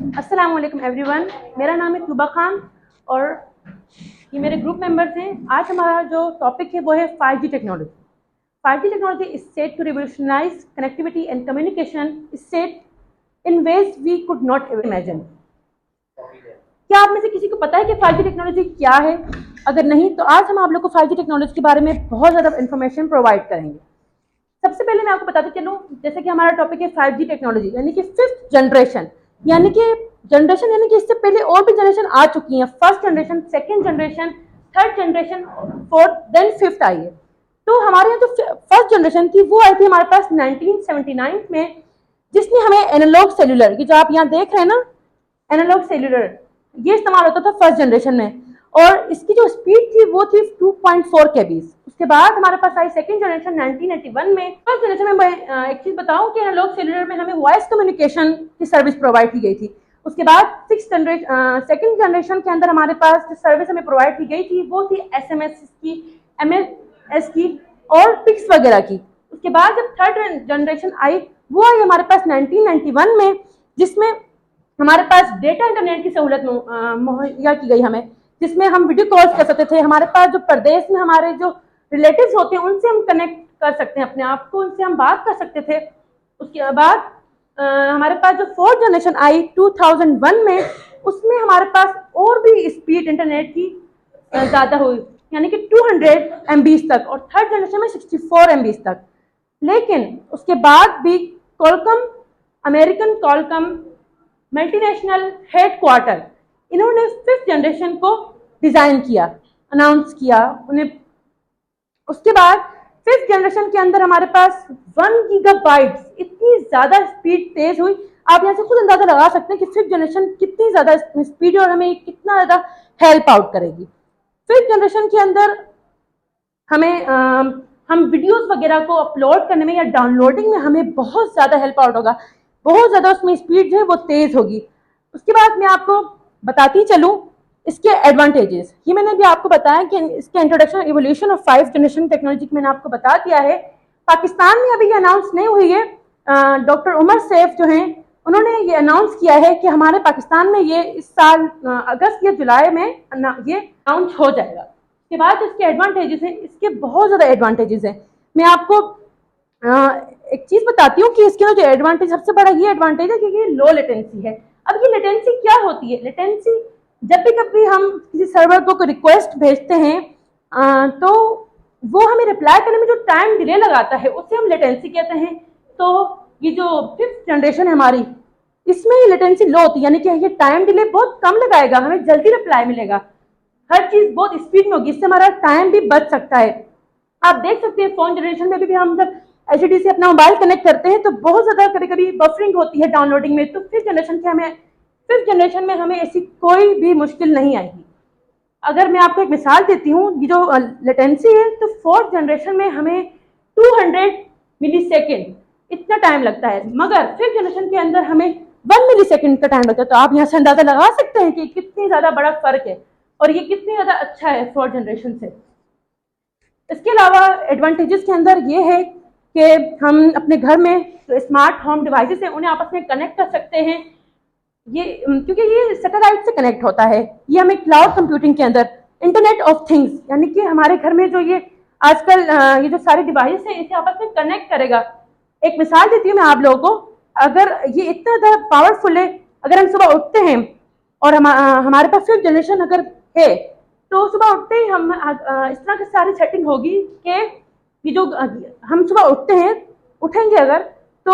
अस्सलाम वालेकुम एवरीवन, मेरा नाम है तुबा खान और ये मेरे ग्रुप मेंबर्स हैं। आज हमारा जो टॉपिक है वो है 5G technology. 5G technology is set to revolutionise connectivity and communication is set in ways we could not imagine. क्या आप में से किसी को पता है कि 5G टेक्नोलॉजी क्या है? अगर नहीं तो आज हम आप लोग को 5G टेक्नोलॉजी के बारे में बहुत ज़्यादा इन्फॉर्मेशन प्रोवाइड करेंगे। सबसे पहले मैं आपको बताती चलूँ, जैसे कि हमारा टॉपिक है 5G टेक्नोलॉजी यानी कि 5th जनरेशन, यानी कि जनरेशन यानी कि इससे पहले और भी जनरेशन आ चुकी हैं। First generation, second generation, third generation, fourth, then fifth आई है। तो हमारे यहाँ जो फर्स्ट जनरेशन थी वो आई थी हमारे पास 1979 में, जिसने हमें एनालॉग सेल्यूलर, ये जो आप यहाँ देख रहे हैं ना, एनालॉग सेल्यूलर, ये इस्तेमाल होता था फर्स्ट जनरेशन में और इसकी जो स्पीड थी वो थी 2.4 kbs। उसके बाद हमारे पास आई सेकंड जनरेशन 1981 में। फर्स्ट जनरेशन में मैं एक चीज बताऊं कि एनालॉग सेल्यूलर में हमें वॉइस कम्युनिकेशन की सर्विस प्रोवाइड की गई थी। उसके बाद सेकंड जनरेशन के अंदर हमारे पास जो सर्विस हमें प्रोवाइड की गई थी वो थी SMS की, MS की और पिक्स वगैरह की। उसके बाद जब थर्ड जनरेशन आई वो आई हमारे पास 1991 में, जिसमें हमारे पास डेटा इंटरनेट की सहूलत मुहैया की गई हमें, जिसमें हम वीडियो कॉल्स कर सकते थे। हमारे पास जो प्रदेश में हमारे जो रिलेटिव्स होते हैं उनसे हम कनेक्ट कर सकते हैं अपने आप को, उनसे हम बात कर सकते थे। उसके बाद हमारे पास जो फोर्थ जनरेशन आई 2001 में, उसमें हमारे पास और भी स्पीड इंटरनेट की ज़्यादा हुई, यानी कि 200 MB तक, और थर्ड जनरेशन में 64 MB तक। लेकिन उसके बाद भी Qualcomm, American Qualcomm multinational headquarter, इन्होंने फिफ्थ जनरेशन को डिजाइन किया, अनाउंस किया उन्हें। उसके बाद फिफ्थ जनरेशन के अंदर हमारे पास 1 गीगाबाइट्स, इतनी ज्यादा स्पीड तेज हुई। आप यहाँ से खुद अंदाजा लगा सकते हैं कि फिफ्थ जनरेशन कितनी ज्यादा स्पीड और हमें कितना ज्यादा हेल्प आउट करेगी। फिफ्थ जनरेशन के अंदर हमें हम वीडियोस वगैरह को अपलोड करने में या डाउनलोडिंग में हमें बहुत ज़्यादा हेल्प आउट होगा, बहुत ज़्यादा उसमें स्पीड जो है वो तेज़ होगी। उसके बाद मैं आपको बताती चलूँ इसके एडवांटेजेस। ये मैंने भी आपको बताया कि इसके introduction evolution of 5 generation technology मैंने आपको बता दिया है। पाकिस्तान में अभी ये अनाउंस नहीं हुई है। डॉक्टर उमर सैफ जो हैं उन्होंने ये अनाउंस किया है कि हमारे पाकिस्तान में ये इस साल अगस्त या जुलाई में ये अनाउंस हो जाएगा। इसके बाद इसके एडवांटेजेस हैं, इसके बहुत ज़्यादा एडवांटेजेस हैं। मैं आपको एक चीज़ बताती हूँ कि इसके जो एडवांटेज, सबसे बड़ा ये एडवांटेज है कि ये लो लेटेंसी है। अब ये लेटेंसी क्या होती है? लेटेंसी जब भी कभी हम किसी सर्वर को रिक्वेस्ट भेजते हैं तो वो हमें रिप्लाई करने में जो टाइम डिले लगाता है उसे हम लेटेंसी कहते हैं। तो ये जो फिफ्थ जनरेशन है हमारी, इसमें ये लेटेंसी लो होती है, यानी कि ये टाइम डिले बहुत कम लगाएगा, हमें जल्दी रिप्लाई मिलेगा, हर चीज बहुत स्पीड में होगी, इससे हमारा टाइम भी बच सकता है। आप देख सकते हैं फोन जनरेशन में भी हम जब एचडी से अपना मोबाइल कनेक्ट करते हैं तो बहुत ज्यादा कभी कभी बफरिंग होती है डाउनलोडिंग में। तो फिफ्थ जनरेशन में हमें ऐसी कोई भी मुश्किल नहीं आएगी। अगर मैं आपको एक मिसाल देती हूँ, ये जो लेटेंसी है तो फोर्थ जनरेशन में हमें 200 मिलीसेकंड इतना टाइम लगता है, मगर फिफ्थ जनरेशन के अंदर हमें 1 मिलीसेकंड का टाइम लगता है। तो आप यहाँ से अंदाजा लगा सकते हैं कि कितनी ज्यादा बड़ा फर्क है और ये कितनी ज्यादा अच्छा है फोर्थ जनरेशन से। इसके अलावा एडवांटेजेस के अंदर ये है कि हम अपने घर में जो स्मार्ट होम डिवाइसेस हैं उन्हें आपस में कनेक्ट कर सकते हैं। ये क्योंकि ये सैटेलाइट से कनेक्ट होता है, ये हमें क्लाउड कंप्यूटिंग के अंदर इंटरनेट ऑफ थिंग्स, यानी कि हमारे घर में जो ये आजकल ये जो सारे डिवाइस हैं इसे आपस में कनेक्ट करेगा। एक मिसाल देती हूँ मैं आप लोगों को, अगर ये इतना ज़्यादा पावरफुल है, अगर हम सुबह उठते हैं और हमारे पास फिफ्थ जनरेशन अगर है तो सुबह उठते ही हम इस तरह की सारी सेटिंग होगी कि ये जो हम सुबह उठते हैं, उठेंगे अगर तो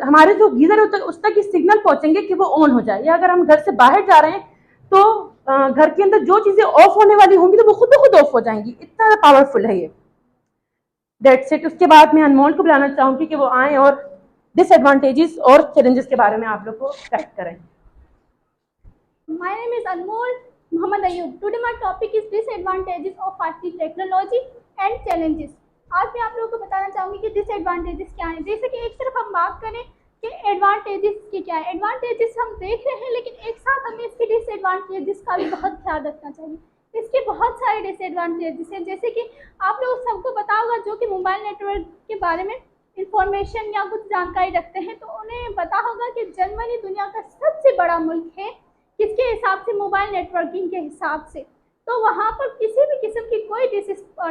हमारे जो गीजर होते हैं उस तक ये सिग्नल पहुंचेंगे कि वो ऑन हो जाए, या अगर हम घर से बाहर जा रहे हैं तो घर के अंदर जो चीजें ऑफ होने वाली होंगी तो वो खुद ब खुद ऑफ हो जाएंगी। इतना पावरफुल है ये। That's it. उसके बाद मैं अनमोल को बुलाना चाहूंगी कि वो आए और डिसएडवांटेजेस और चैलेंजेस के बारे में आप लोग को गाइड करें। My name is Anmol Muhammad Ayub. Today my topic is disadvantages of 5G technology and challenges. आज मैं आप लोगों को बताना चाहूँगी कि डिसएडवांटेजेस क्या हैं। जैसे कि एक तरफ हम बात करें कि एडवांटेजेस की क्या है, एडवांटेजेस हम देख रहे हैं, लेकिन एक साथ हमें इसके डिसएडवांटेजेस का भी बहुत ख्याल रखना चाहिए। इसके बहुत सारे डिसएडवांटेजेस हैं, जैसे कि आप लोग सबको पता होगा जो कि मोबाइल नेटवर्क के बारे में इंफॉर्मेशन या कुछ जानकारी रखते हैं तो उन्हें पता होगा कि जर्मनी दुनिया का सबसे बड़ा मुल्क है, किसके हिसाब से, मोबाइल नेटवर्किंग के हिसाब से। तो वहाँ पर किसी भी किस्म की कोई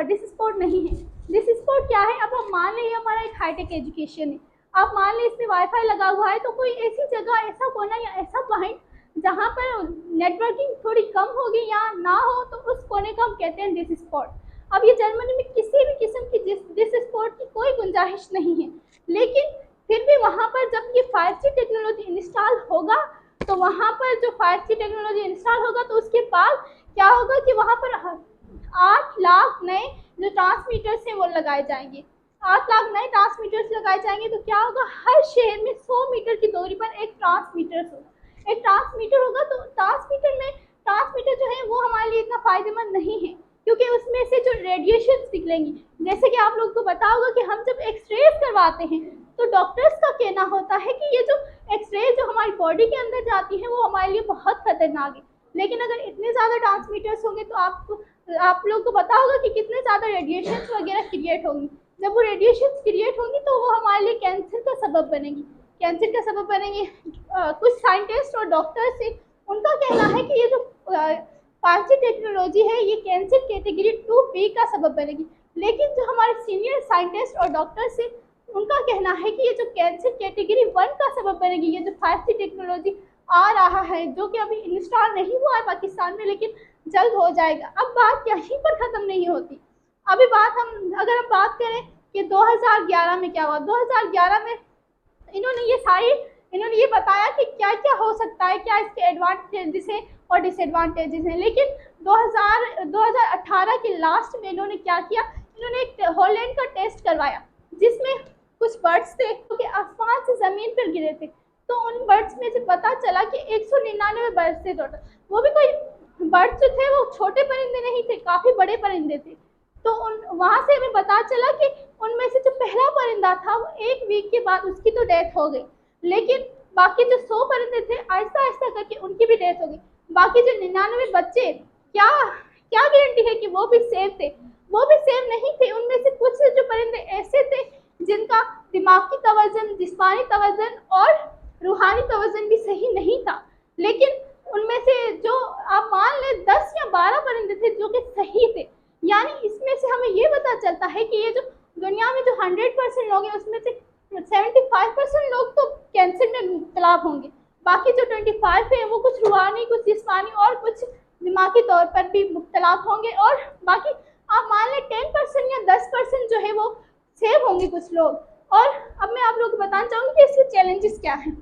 डिसस्पोर्ट नहीं है। डिसस्पोर्ट क्या है? अब हम मान लें हमारा एक हाईटेक एजुकेशन है, आप मान लें इसमें वाईफाई लगा हुआ है, तो कोई ऐसी जगह, ऐसा कोना या ऐसा पॉइंट जहाँ पर नेटवर्किंग थोड़ी कम होगी या ना हो, तो उस कोने को हम कहते हैं डिसस्पोर्ट। अब ये जर्मनी में किसी भी किस्म की डिसस्पोर्ट की कोई गुंजाइश नहीं है, लेकिन फिर भी वहाँ पर जब ये 5G टेक्नोलॉजी इंस्टॉल होगा, तो वहाँ पर जो 5G टेक्नोलॉजी इंस्टॉल होगा तो उसके बाद क्या होगा कि वहाँ पर 8 लाख नए जो ट्रांसमीटर्स हैं वो लगाए जाएंगे। 8 लाख नए ट्रांसमीटर्स लगाए जाएंगे तो क्या होगा, हर शहर में 100 मीटर की दूरी पर एक ट्रांसमीटर होगा। तो ट्रांसमीटर जो है वो हमारे लिए इतना फायदेमंद नहीं है, क्योंकि उसमें से जो रेडिएशन निकलेंगी, जैसे कि आप लोगों को पता होगा कि हम जब एक्सरेज करवाते हैं तो डॉक्टर्स का कहना होता है कि ये जो एक्सरे जो हमारी बॉडी के अंदर जाती है वो हमारे लिए बहुत खतरनाक है। लेकिन अगर इतने ज़्यादा ट्रांसमीटर्स होंगे तो आप लोगों को पता होगा कि कितने ज़्यादा रेडिएशन वगैरह क्रिएट होंगी। जब वो रेडिएशन क्रिएट होंगी तो वो हमारे लिए कैंसर का सबब बनेगी। कुछ साइंटिस्ट और डॉक्टर्स हैं, उनका कहना है कि ये जो 5G टेक्नोलॉजी है ये कैंसर कैटेगरी 2B का सबब बनेगी। लेकिन जो हमारे सीनियर साइंटिस्ट और डॉक्टर्स हैं, उनका कहना है कि ये जो कैंसर कैटेगरी 1 का सबब बनेगी, ये जो 5G टेक्नोलॉजी आ रहा है, जो कि अभी इंस्टॉल नहीं हुआ है पाकिस्तान में, लेकिन जल्द हो जाएगा। अब बात यहीं पर ख़त्म नहीं होती। अभी अगर हम बात करें कि 2011 में क्या हुआ, 2011 में इन्होंने ये बताया कि क्या क्या हो सकता है, क्या इसके एडवांटेजेस हैं और डिसएडवांटेजेस हैं। लेकिन 2018 के लास्ट में इन्होंने क्या किया, इन्होंने एक हॉलैंड का टेस्ट करवाया जिसमें कुछ बर्ड्स थे जो कि आसमान से ज़मीन पर गिरे थे। तो उन बर्ड्स में से पता चला कि 199 बर्ड्स थे टोटल। वो भी कोई बर्ड्स जो थे वो छोटे परिंदे नहीं थे, काफ़ी बड़े परिंदे थे। तो वहाँ से हमें पता चला कि उनमें से जो पहला परिंदा था वो 1 वीक के बाद उसकी तो डेथ हो गई, लेकिन बाकी जो 100 परिंदे थे आहिस्ता आहिस्ता करके उनकी भी डेथ हो गई। बाकी जो 99 बच्चे, क्या क्या गारंटी है कि वो भी सेफ थे? वो भी सेफ नहीं थे। उनमें से कुछ जो परिंदे ऐसे थे जिनका दिमागी तवज़ुन, जिस्मानी तवज़ुन और रूहानी तवज़ुन भी सही नहीं था। लेकिन उनमें से जो आप मान लें 10 या 12 परिंदे थे जो कि सही थे। यानी इसमें से हमें ये पता चलता है कि ये जो दुनिया में जो 100% लोग हैं उसमें से 75% लोग तो कैंसर में मुब्तला होंगे। बाकी जो 25 है वो कुछ रूहानी, कुछ जिस्मानी और कुछ दिमागी तौर पर भी मुब्तला होंगे, और बाकी आप मान लें 10% या 10% जो है वो सेव होंगे कुछ लोग। और अब मैं आप लोगों को बताना चाहूँगी कि इसके चैलेंजेस क्या हैं।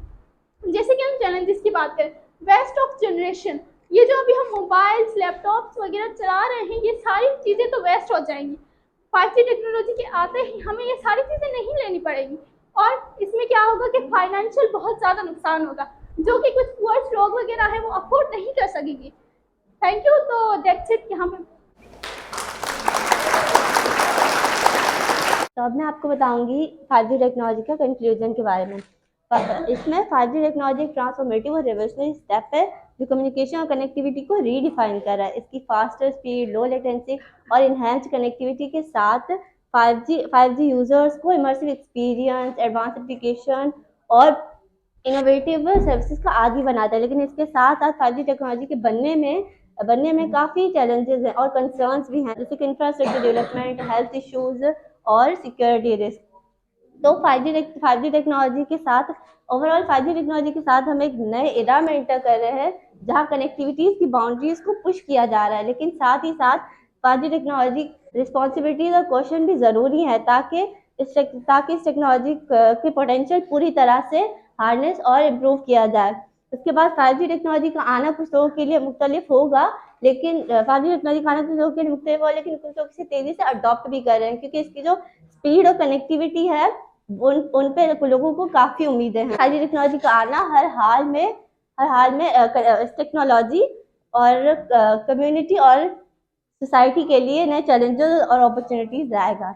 जैसे कि हम चैलेंजेस की बात करें, वेस्ट ऑफ जनरेशन, ये जो अभी हम मोबाइल्स, लैपटॉप्स वगैरह चला रहे हैं, ये सारी चीज़ें तो वेस्ट हो जाएंगी। 5G टेक्नोलॉजी के आते ही हमें ये सारी चीज़ें नहीं लेनी पड़ेगी, और इसमें क्या होगा कि फाइनेंशियल बहुत ज़्यादा नुकसान होगा, जो कि कुछ पुअर लोग वगैरह हैं वो अफोर्ड नहीं कर सकेंगे। Thank you. तो दैट्स इट यहाँ पे। तो अब मैं आपको बताऊंगी 5G टेक्नोलॉजी का कंक्लूजन के बारे में। इसमें 5G टेक्नोलॉजी एक ट्रांसफॉर्मेटिव और रेवोल्यूशनरी स्टेप है जो कम्युनिकेशन और कनेक्टिविटी को रीडिफाइन कर रहा है। इसकी फास्टर स्पीड, लो लेटेंसी और इन्हेंस कनेक्टिविटी के साथ 5G यूजर्स को इमर्सिव एक्सपीरियंस, एडवांस एप्लीकेशन और इनोवेटिव सर्विसेज का आदी बनाता है। लेकिन इसके साथ साथ 5G टेक्नोलॉजी के बनने में काफ़ी चैलेंजेस हैं और कंसर्न्स भी हैं, जैसे कि इंफ्रास्ट्रक्चर डेवलपमेंट, हेल्थ इश्यूज और सिक्योरिटी रिस्क। तो 5G टेक्नोलॉजी के साथ ओवरऑल 5G टेक्नोलॉजी के साथ हम एक नए एरा में एंटर कर रहे हैं जहां कनेक्टिविटीज़ की बाउंड्रीज को पुश किया जा रहा है। लेकिन साथ ही साथ 5G टेक्नोलॉजी रिस्पॉन्सिबिलिटीज और क्वेश्चन भी ज़रूरी है ताकि इस टेक्नोलॉजी के पोटेंशियल पूरी तरह से हार्नेस और इम्प्रूव किया जाए। उसके बाद 5G टेक्नोलॉजी का आना कुछ लोगों के लिए मुख्तलिफ होगा, लेकिन 5G टेक्नोलॉजी का आना कुछ लोगों के लिए मुख्तलिफ होगा, लेकिन कुछ लोग इसे तेज़ी से अडॉप्ट भी कर रहे हैं क्योंकि इसकी जो स्पीड और कनेक्टिविटी है उन पे लोगों को काफ़ी उम्मीदें हैं। 5G टेक्नोलॉजी का आना हर हाल में टेक्नोलॉजी और कम्युनिटी और सोसाइटी के लिए नए चैलेंजेस और अपॉर्चुनिटीज़ लाएगा।